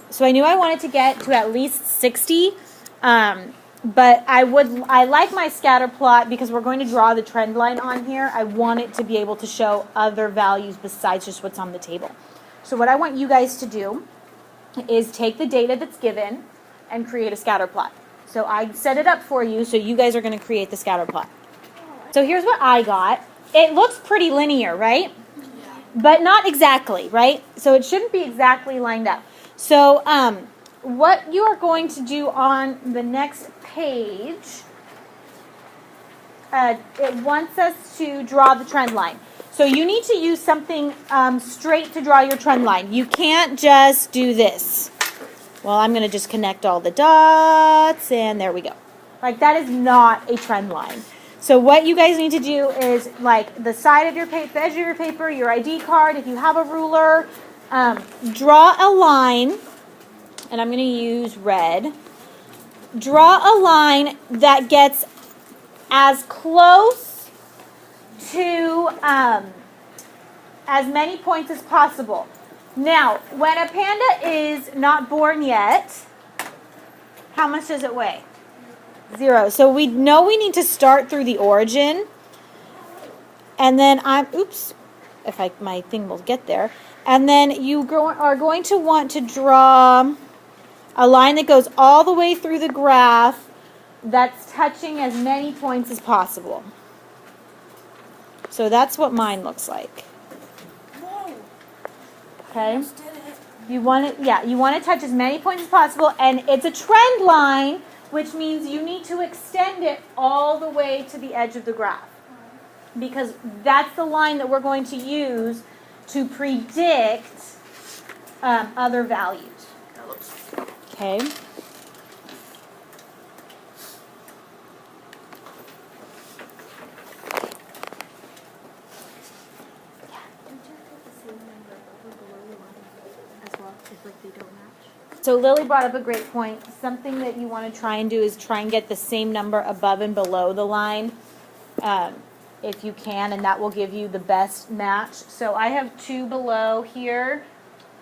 So I knew I wanted to get to at least 60, but I like my scatter plot because we're going to draw the trend line on here. I want it to be able to show other values besides just what's on the table. So what I want you guys to do is take the data that's given and create a scatter plot. So I set it up for you, so you guys are going to create the scatter plot. So here's what I got. It looks pretty linear, right? But not exactly, right? So it shouldn't be exactly lined up. So what you are going to do on the next page, it wants us to draw the trend line. So you need to use something straight to draw your trend line. You can't just do this. Well, I'm going to just connect all the dots, and there we go. Like, that is not a trend line. So what you guys need to do is, like, the side of your paper, the edge of your paper, your ID card, if you have a ruler, draw a line, and I'm going to use red. Draw a line that gets as close to as many points as possible. Now, when a panda is not born yet, how much does it weigh? 0. So we know we need to start through the origin. And then my thing will get there. And then you are going to want to draw a line that goes all the way through the graph that's touching as many points as possible. So that's what mine looks like. Okay? You want to touch as many points as possible, and it's a trend line, which means you need to extend it all the way to the edge of the graph, because that's the line that we're going to use to predict other values. Okay. So Lily brought up a great point. Something that you want to try and do is try and get the same number above and below the line, if you can, and that will give you the best match. So I have 2 below here,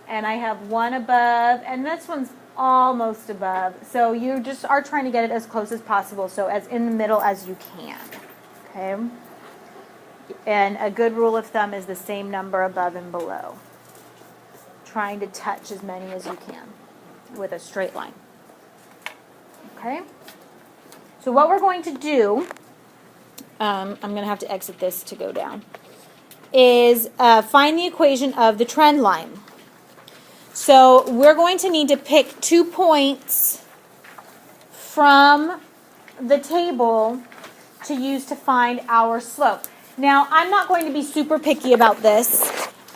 and I have 1 above, and this one's almost above. So you just are trying to get it as close as possible, so as in the middle as you can. Okay? And a good rule of thumb is the same number above and below. Trying to touch as many as you can with a straight line. Okay? So what we're going to do, I'm going to have to exit this to go down, is find the equation of the trend line. So we're going to need to pick 2 points from the table to use to find our slope. Now, I'm not going to be super picky about this.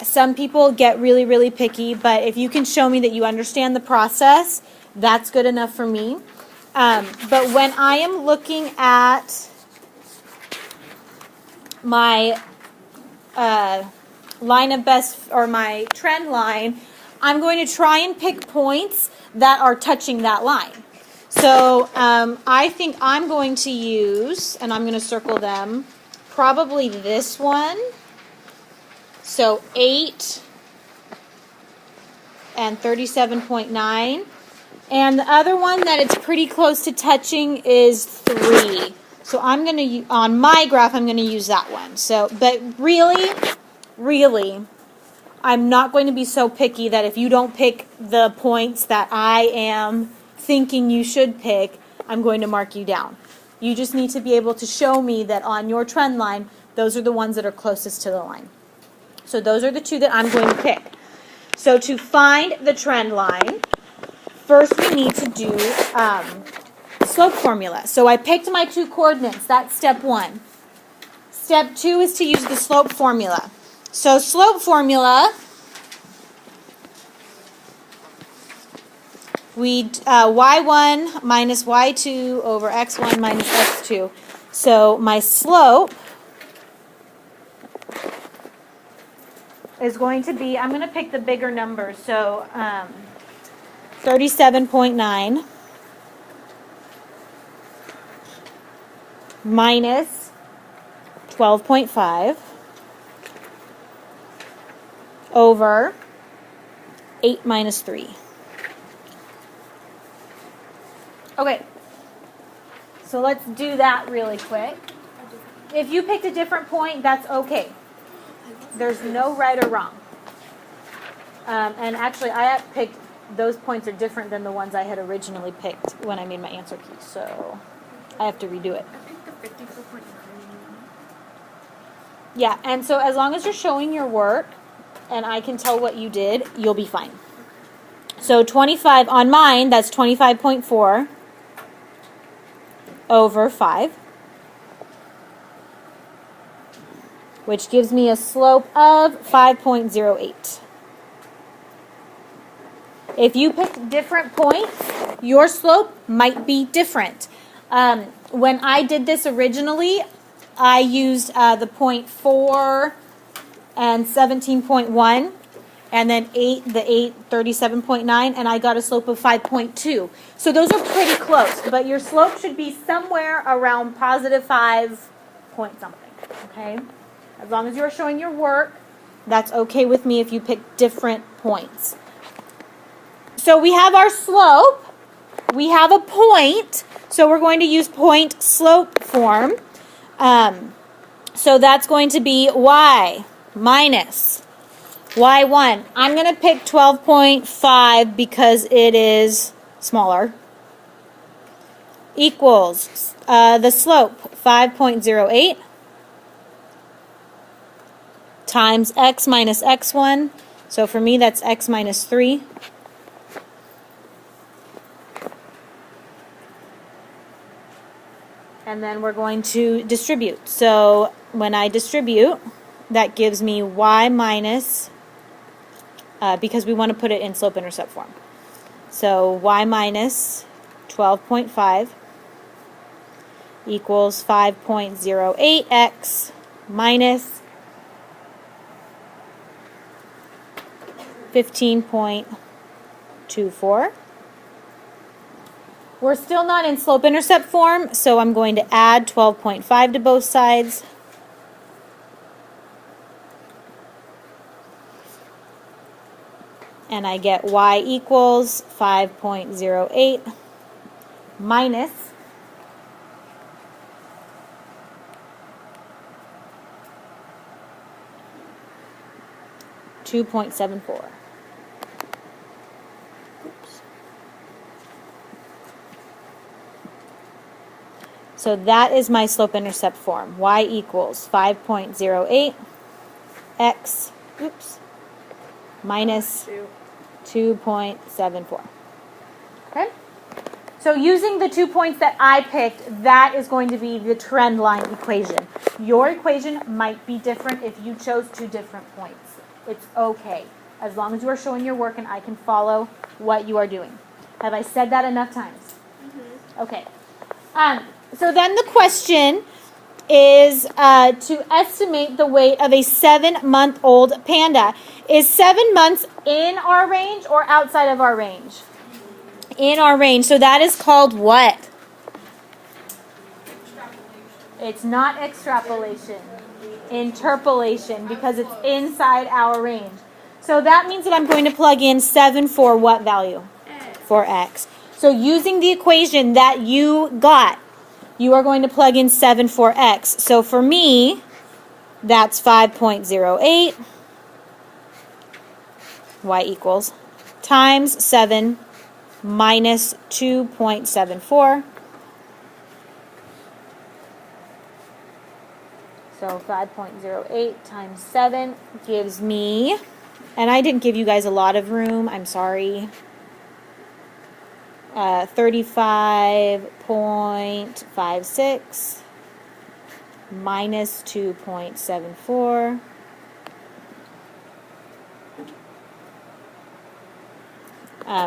Some people get really, really picky, but if you can show me that you understand the process, that's good enough for me. But when I am looking at my line of best, or my trend line, I'm going to try and pick points that are touching that line. So I think I'm going to use, and I'm going to circle them, probably this one. So 8 and 37.9. And the other one that it's pretty close to touching is 3. So I'm going to, on my graph, I'm going to use that one. So, but really, I'm not going to be so picky that if you don't pick the points that I am thinking you should pick, I'm going to mark you down. You just need to be able to show me that on your trend line, those are the ones that are closest to the line. So those are the 2 that I'm going to pick. So to find the trend line, first we need to do slope formula. So I picked my 2 coordinates. That's step 1. Step 2 is to use the slope formula. So slope formula, y1 minus y2 over x1 minus x2. So my slope is going to be, I'm going to pick the bigger number, so 37.9 minus 12.5 over 8 minus 3. Okay, so let's do that really quick. If you picked a different point, that's okay. There's no right or wrong. And actually, I had picked, those points are different than the ones I had originally picked when I made my answer key, so I have to redo it. I picked the 54.9. Yeah, and so as long as you're showing your work and I can tell what you did, you'll be fine. So 25, on mine, that's 25.4 over 5, which gives me a slope of 5.08. If you picked different points, your slope might be different. When I did this originally, I used the 0.4 and 17.1, and then 8, the 8, 37.9, and I got a slope of 5.2. So those are pretty close, but your slope should be somewhere around positive 5 point something, okay? As long as you're showing your work, that's okay with me if you pick different points. So we have our slope, we have a point, so we're going to use point slope form. So that's going to be y minus y1. I'm going to pick 12.5 because it is smaller. Equals the slope, 5.08 times x minus x1. So for me, that's x minus 3. And then we're going to distribute. So when I distribute, that gives me y minus, because we want to put it in slope-intercept form. So y minus 12.5 equals 5.08x minus 15.24. We're still not in slope-intercept form, so I'm going to add 12.5 to both sides. And I get y equals 5.08 minus 2.74. So that is my slope-intercept form. Y equals 5.08 x, minus 2.74. Okay? So using the 2 points that I picked, that is going to be the trend line equation. Your equation might be different if you chose 2 different points. It's okay, as long as you are showing your work and I can follow what you are doing. Have I said that enough times? Mm-hmm. Okay. So then the question is to estimate the weight of a 7-month-old panda. Is 7 months in our range or outside of our range? In our range. So that is called what? It's not extrapolation. Interpolation, because it's inside our range. So that means that I'm going to plug in 7 for what value? For x. So using the equation that you got, you are going to plug in 7 for x. So for me, that's 5.08 y equals times 7 minus 2.74. So 5.08 times 7 gives me, and I didn't give you guys a lot of room, I'm sorry, 35.56 minus 2.74.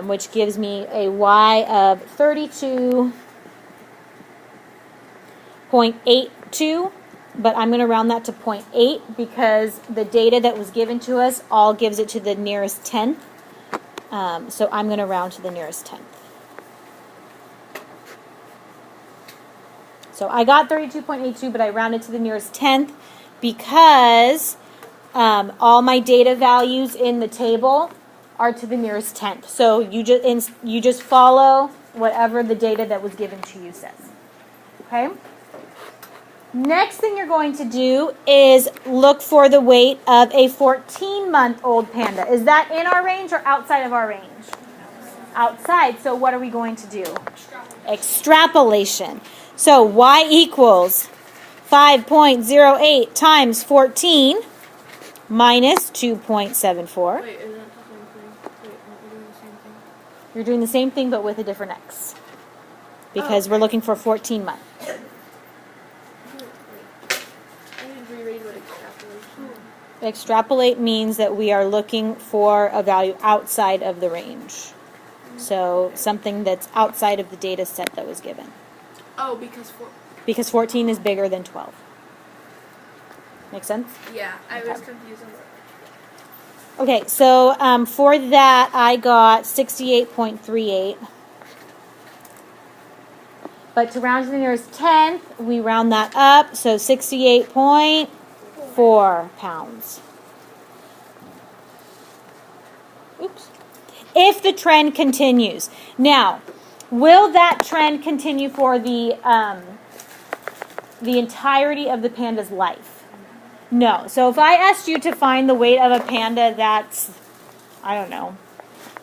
Which gives me a y of 32.82, but I'm going to round that to 0.8 because the data that was given to us all gives it to the nearest tenth. So I'm going to round to the nearest tenth. So I got 32.82, but I rounded to the nearest tenth because all my data values in the table are to the nearest tenth. So you just follow whatever the data that was given to you says. Okay? Next thing you're going to do is look for the weight of a 14-month-old panda. Is that in our range or outside of our range? Outside. So what are we going to do? Extrapolation. So y equals 5.08 times 14 minus 2.74. Wait, is that the same thing? Wait, aren't we doing the same thing? You're doing the same thing but with a different x. Because we're looking for 14 months. I need to reread what extrapolation is. Extrapolate means that we are looking for a value outside of the range. So something that's outside of the data set that was given. Oh, Because 14 is bigger than 12. Make sense? yeah, I was confused. Okay, so for that I got 68.38. But to round to the nearest tenth, we round that up, so 68.4 pounds. Oops. If the trend continues. Now, will that trend continue for the entirety of the panda's life? No. So if I asked you to find the weight of a panda that's, I don't know,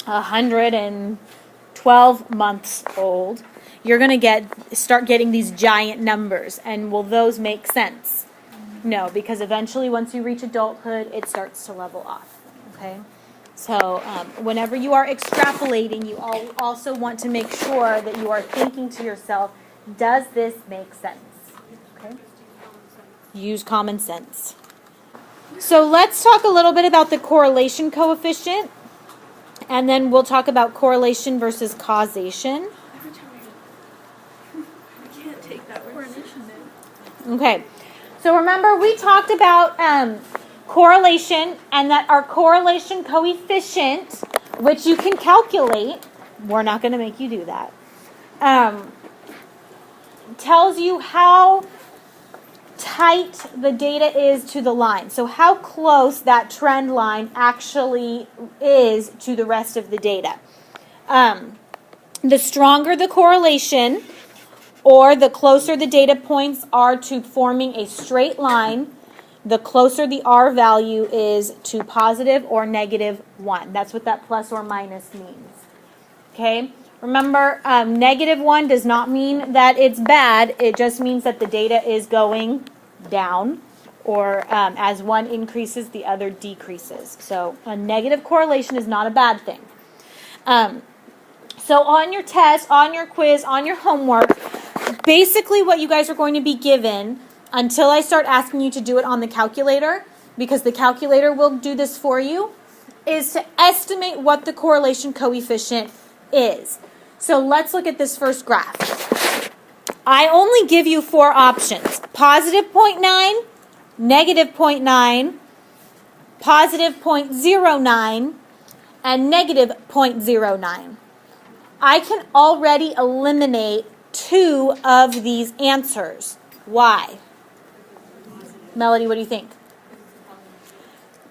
112 months old, you're going to start getting these giant numbers. And will those make sense? No, because eventually once you reach adulthood, it starts to level off. Okay? So whenever you are extrapolating, you also want to make sure that you are thinking to yourself, does this make sense? Okay? Use common sense. So let's talk a little bit about the correlation coefficient, and then we'll talk about correlation versus causation. Every time I can't take that correlation in. Okay. So remember, we talked about correlation, and that our correlation coefficient, which you can calculate, we're not going to make you do that, tells you how tight the data is to the line. So how close that trend line actually is to the rest of the data. The stronger the correlation, or the closer the data points are to forming a straight line, the closer the R value is to positive or negative 1. That's what that plus or minus means. Okay? Remember, negative 1 does not mean that it's bad. It just means that the data is going down, or as one increases, the other decreases. So a negative correlation is not a bad thing. So on your test, on your quiz, on your homework, basically what you guys are going to be given, until I start asking you to do it on the calculator, because the calculator will do this for you, is to estimate what the correlation coefficient is. So let's look at this first graph. I only give you 4 options: positive 0.9, negative 0.9, positive 0.09, and negative 0.09. I can already eliminate 2 of these answers. Why? Melody, what do you think?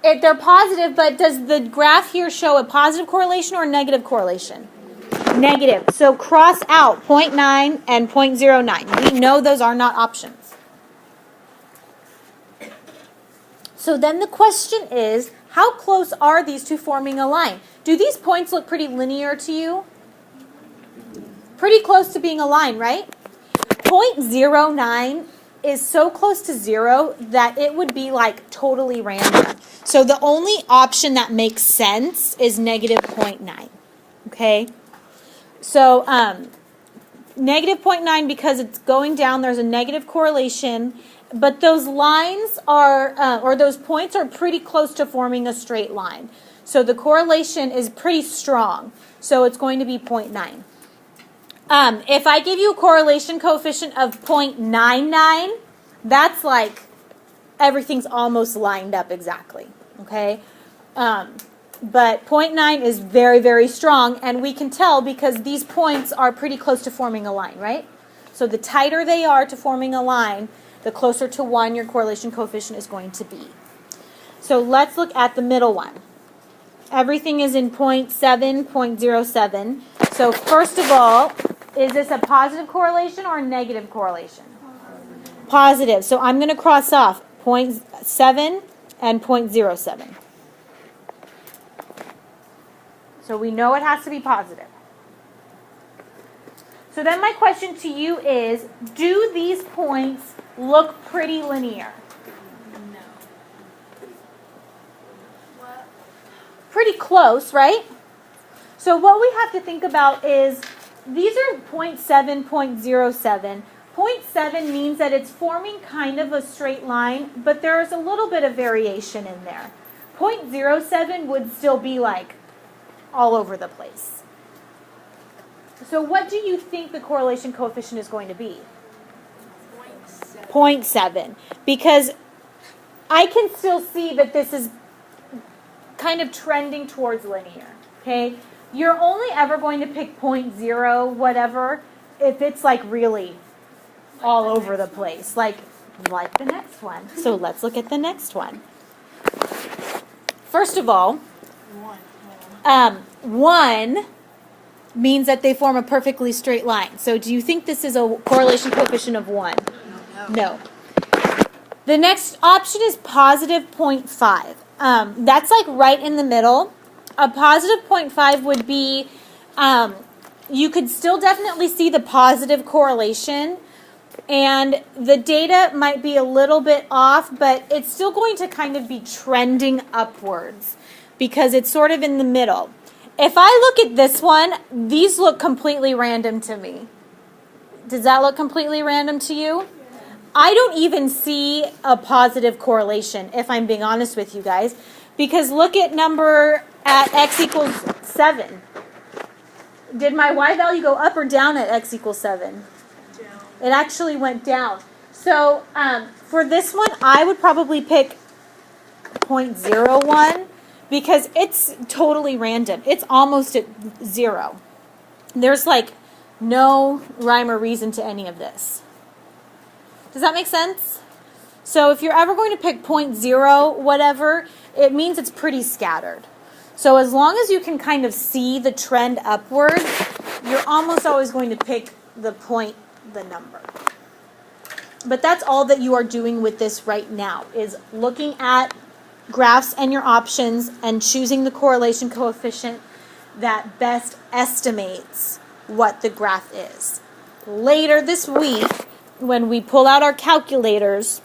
If they're positive, but does the graph here show a positive correlation or a negative correlation? Negative. So cross out 0.9 and 0.09. We know those are not options. So then the question is, how close are these to forming a line? Do these points look pretty linear to you? Pretty close to being a line, right? 0.09 is so close to 0 that it would be like totally random. So the only option that makes sense is negative 0.9. Okay? So negative 0.9, because it's going down, there's a negative correlation, but those lines are, or those points are pretty close to forming a straight line. So the correlation is pretty strong. So it's going to be 0.9. If I give you a correlation coefficient of 0.99, that's like everything's almost lined up exactly, okay? But 0.9 is very, very strong, and we can tell because these points are pretty close to forming a line, right? So the tighter they are to forming a line, the closer to 1 your correlation coefficient is going to be. So let's look at the middle one. Everything is in 0.7, 0.07. So first of all, Is this a positive correlation or a negative correlation? Positive. So I'm going to cross off 0.7 and 0.07. So we know it has to be positive. So then my question to you is, do these points look pretty linear? No. What? Pretty close, right? So what we have to think about is, these are 0.7, 0.07. 0.7 means that it's forming kind of a straight line, but there's a little bit of variation in there. 0.07 would still be like all over the place. So what do you think the correlation coefficient is going to be? 0.7. Because I can still see that this is kind of trending towards linear. Okay? You're only ever going to pick 0.0 whatever if it's like really all over the place. Like the next one. So let's look at the next one. First of all, 1 means that they form a perfectly straight line. So do you think this is a correlation coefficient of 1? No. The next option is positive 0.5. That's like right in the middle. A positive 0.5 would be, you could still definitely see the positive correlation, and the data might be a little bit off, but it's still going to kind of be trending upwards because it's sort of in the middle. If I look at this one, these look completely random to me. Does that look completely random to you? I don't even see a positive correlation, if I'm being honest with you guys, because look at number at x equals 7. Did my y value go up or down at x equals 7? Down. It actually went down. So for this one, I would probably pick 0.01 because it's totally random. It's almost at 0. There's like no rhyme or reason to any of this. Does that make sense? So if you're ever going to pick 0.0 whatever, it means it's pretty scattered. So as long as you can kind of see the trend upward, you're almost always going to pick the number. But that's all that you are doing with this right now, is looking at graphs and your options and choosing the correlation coefficient that best estimates what the graph is. Later this week, when we pull out our calculators,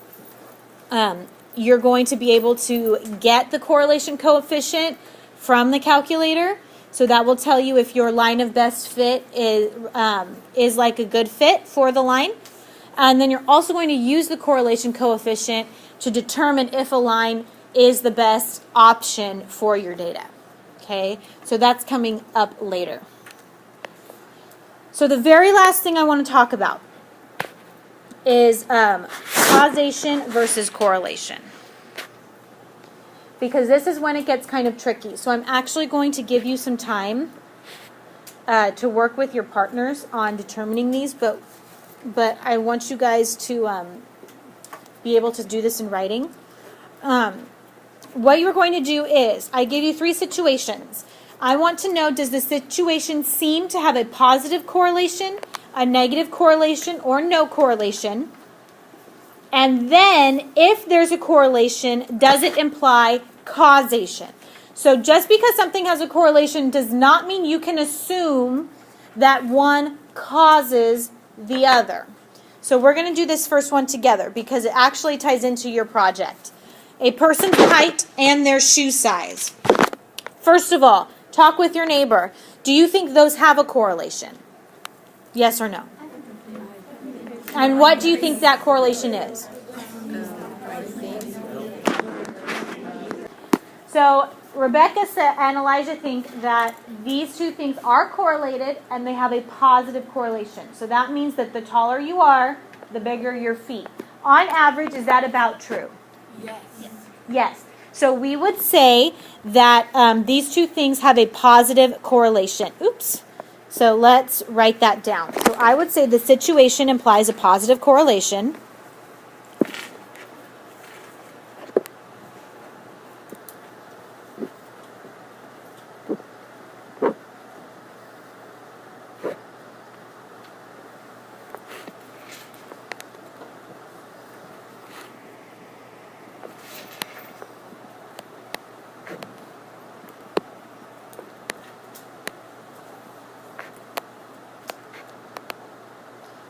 you're going to be able to get the correlation coefficient from the calculator. So that will tell you if your line of best fit is like a good fit for the line. And then you're also going to use the correlation coefficient to determine if a line is the best option for your data. Okay, so that's coming up later. So the very last thing I want to talk about is causation versus correlation, because this is when it gets kind of tricky. So I'm actually going to give you some time to work with your partners on determining these, but I want you guys to be able to do this in writing. What you're going to do is, I give you 3 situations. I want to know, does the situation seem to have a positive correlation, a negative correlation, or no correlation? And then, if there's a correlation, does it imply causation? So just because something has a correlation does not mean you can assume that one causes the other. So we're going to do this first one together because it actually ties into your project. A person's height and their shoe size. First of all, talk with your neighbor. Do you think those have a correlation? Yes or no? And what do you think that correlation is? So Rebecca and Elijah think that these 2 things are correlated and they have a positive correlation. So that means that the taller you are, the bigger your feet. On average, is that about true? Yes. Yes. So we would say that these 2 things have a positive correlation. Oops. So let's write that down. So I would say the situation implies a positive correlation.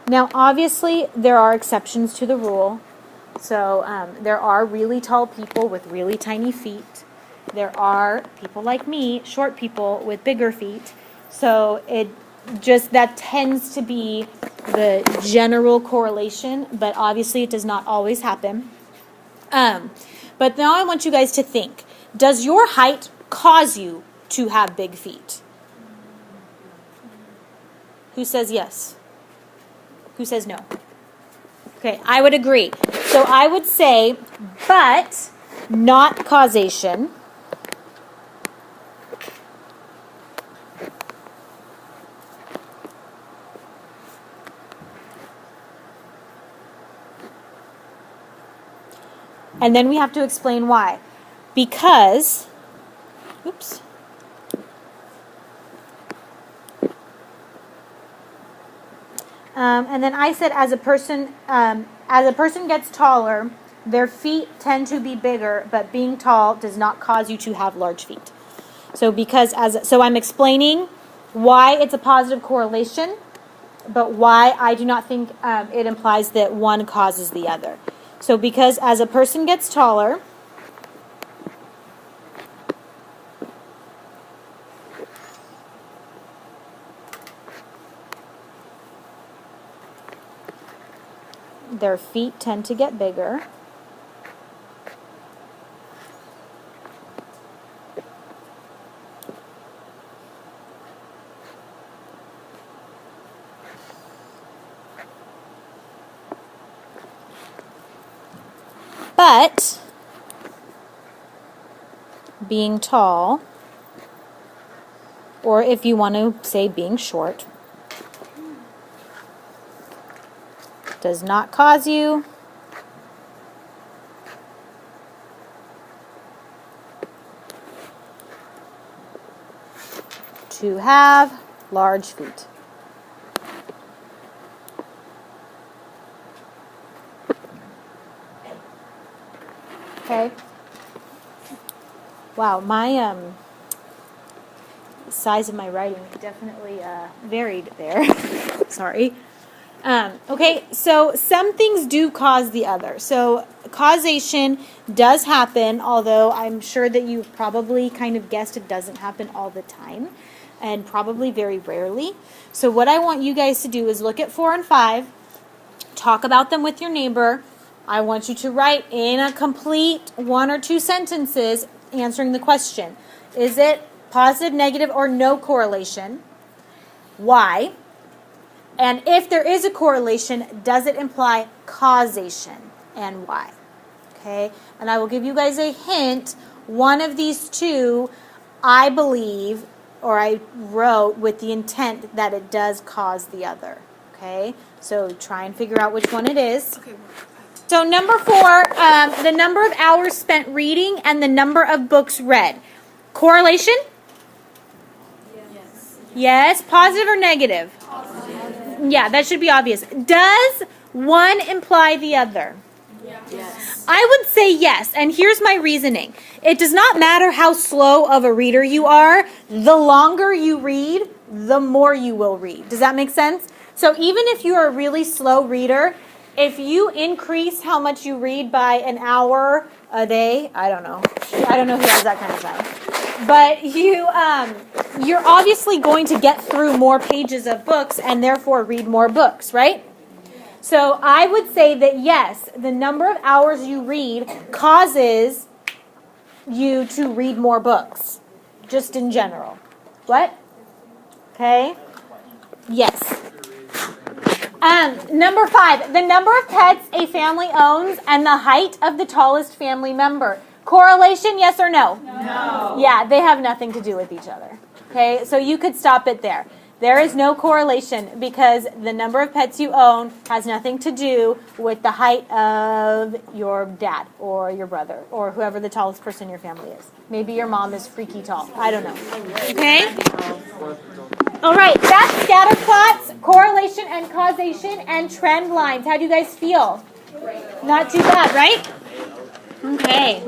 Now, obviously, there are exceptions to the rule. So there are really tall people with really tiny feet. There are people like me, short people with bigger feet. So that tends to be the general correlation, but obviously it does not always happen. But now I want you guys to think. Does your height cause you to have big feet? Who says yes? Who says no? Okay, I would agree. So I would say, but not causation. And then we have to explain why. Because, oops. And then I said as a person gets taller, their feet tend to be bigger, but being tall does not cause you to have large feet. So I'm explaining why it's a positive correlation, but why I do not think it implies that one causes the other. So because as a person gets taller, their feet tend to get bigger. But being tall, or if you want to say being short, does not cause you to have large feet. Okay. Wow, my size of my writing definitely varied there. Sorry. Okay, so some things do cause the other. So causation does happen, although I'm sure that you probably kind of guessed it doesn't happen all the time, and probably very rarely. So what I want you guys to do is look at 4 and 5, talk about them with your neighbor. I want you to write in a complete 1 or 2 sentences answering the question. Is it positive, negative, or no correlation? Why? And if there is a correlation, does it imply causation, and why? Okay, and I will give you guys a hint. One of these two, I believe, or I wrote with the intent that it does cause the other. Okay, so try and figure out which one it is. Okay. So number 4, the number of hours spent reading and the number of books read. Correlation? Yes. Yes. Positive or negative? Positive. Yeah, that should be obvious. Does one imply the other? Yes. I would say yes, and here's my reasoning. It does not matter how slow of a reader you are. The longer you read, the more you will read. Does that make sense? So even if you are a really slow reader, if you increase how much you read by an hour a day, I don't know who has that kind of time. But you're obviously going to get through more pages of books and therefore read more books, right? So I would say that yes, the number of hours you read causes you to read more books, just in general. What? Okay. Yes. Number 5, the number of pets a family owns and the height of the tallest family member. Correlation, yes or no? No. Yeah, they have nothing to do with each other. Okay, so you could stop it there. There is no correlation because the number of pets you own has nothing to do with the height of your dad or your brother or whoever the tallest person in your family is. Maybe your mom is freaky tall. I don't know. Okay? All right, that's scatter plots, correlation and causation, and trend lines. How do you guys feel? Not too bad, right? Okay.